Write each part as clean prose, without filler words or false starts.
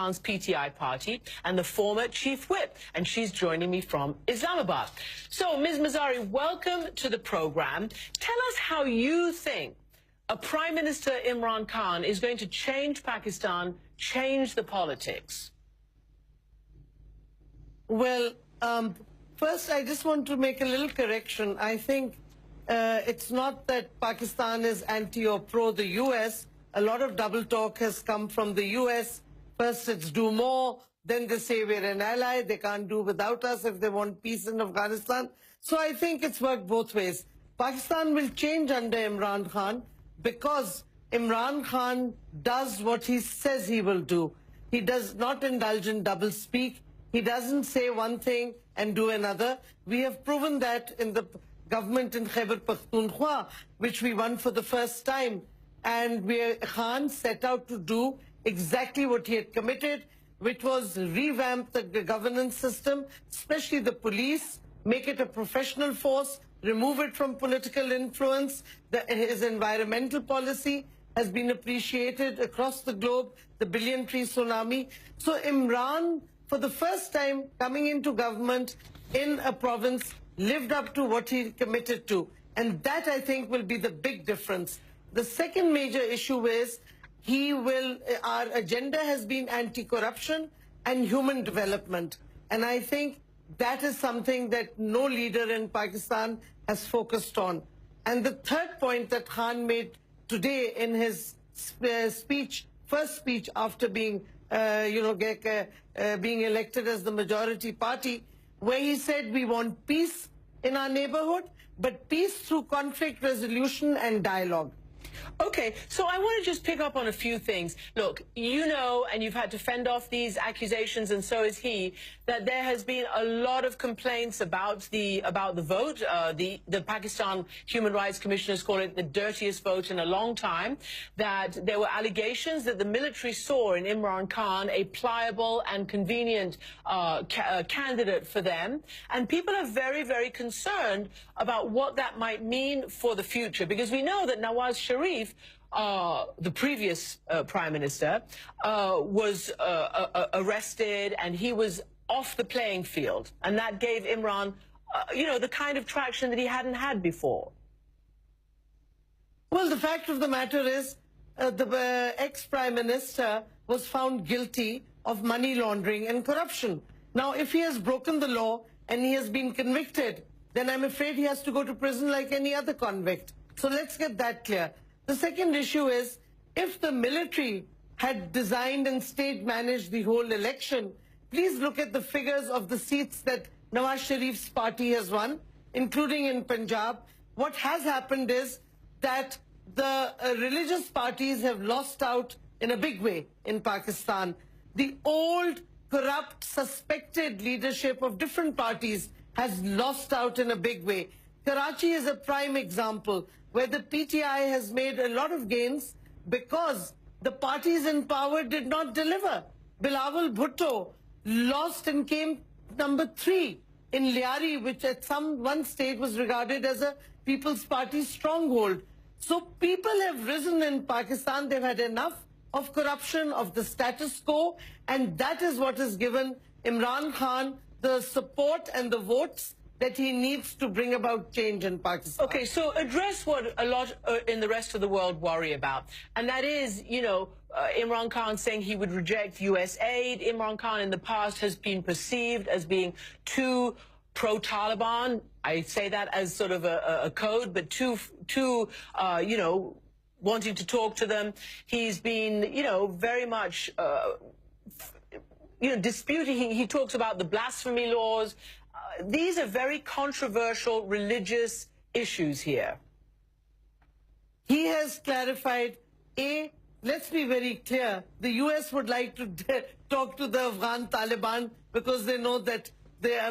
PTI party and the former chief whip, and she's joining me from Islamabad. So, Ms. Mazari, welcome to the program. Tell us how you think a Prime Minister Imran Khan is going to change Pakistan, change the politics. Well, first, I just want to make a little correction. I think it's not that Pakistan is anti or pro the U.S. A lot of double talk has come from the U.S. First, it's do more. Then they say we're an ally. They can't do without us if they want peace in Afghanistan. So I think it's worked both ways. Pakistan will change under Imran Khan because Imran Khan does what he says he will do. He does not indulge in double speak. He doesn't say one thing and do another. We have proven that in the government in Khyber Pakhtunkhwa, which we won for the first time. And Khan set out to do exactly what he had committed, which was revamp the governance system, especially the police, make it a professional force, remove it from political influence. His environmental policy has been appreciated across the globe, the billion tree tsunami. So Imran, for the first time coming into government in a province, lived up to what he committed to. And that, I think, will be the big difference. The second major issue is our agenda has been anti-corruption and human development. And I think that is something that no leader in Pakistan has focused on. And the third point that Khan made today in his first speech after being, being elected as the majority party, where he said we want peace in our neighborhood, but peace through conflict resolution and dialogue. Okay, so I want to just pick up on a few things. Look, you know, and you've had to fend off these accusations, and so is he, that there has been a lot of complaints about the vote. The Pakistan Human Rights Commissioners call it the dirtiest vote in a long time. That there were allegations that the military saw in Imran Khan a pliable and convenient candidate for them, and people are very, very concerned about what that might mean for the future, because we know that Nawaz Sharif, the previous Prime Minister, was arrested and he was off the playing field. And that gave Imran, the kind of traction that he hadn't had before. Well, the fact of the matter is the ex-Prime Minister was found guilty of money laundering and corruption. Now, if he has broken the law and he has been convicted, then I'm afraid he has to go to prison like any other convict. So let's get that clear. The second issue is, if the military had designed and state-managed the whole election, please look at the figures of the seats that Nawaz Sharif's party has won, including in Punjab. What has happened is that the religious parties have lost out in a big way in Pakistan. The old, corrupt, suspected leadership of different parties has lost out in a big way. Karachi is a prime example where the PTI has made a lot of gains because the parties in power did not deliver. Bilawal Bhutto lost and came number 3 in Liari, which at one stage was regarded as a People's Party stronghold. So people have risen in Pakistan. They've had enough of corruption, of the status quo, and that is what has given Imran Khan the support and the votes that he needs to bring about change in Pakistan. Okay, so address what a lot in the rest of the world worry about, and that is, Imran Khan saying he would reject U.S. aid. Imran Khan in the past has been perceived as being too pro-Taliban. I say that as sort of a code, but too wanting to talk to them. He's been, very much, disputing. He talks about the blasphemy laws. These are very controversial religious issues here. He has clarified, let's be very clear, the US would like to talk to the Afghan Taliban because they know that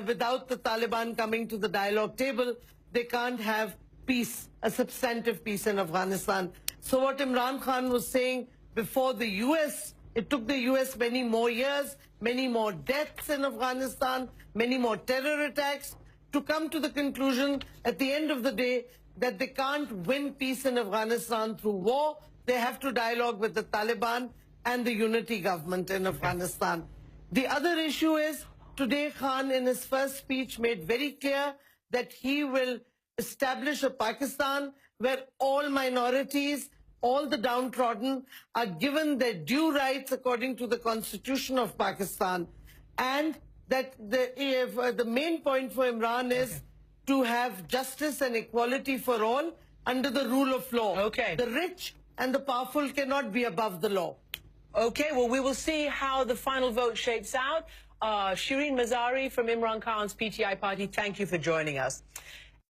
without the Taliban coming to the dialogue table, they can't have peace, a substantive peace in Afghanistan. So what Imran Khan was saying before the US, it took the US many more years, many more deaths in Afghanistan, many more terror attacks, to come to the conclusion at the end of the day that they can't win peace in Afghanistan through war. They have to dialogue with the Taliban. and the unity government in Afghanistan. The other issue is, today Khan in his first speech made very clear that he will establish a Pakistan where all minorities, all the downtrodden are given their due rights according to the Constitution of Pakistan. And that the main point for Imran is to have justice and equality for all under the rule of law. Okay. The rich and the powerful cannot be above the law. Okay, well, we will see how the final vote shapes out. Shireen Mazari from Imran Khan's PTI party, thank you for joining us.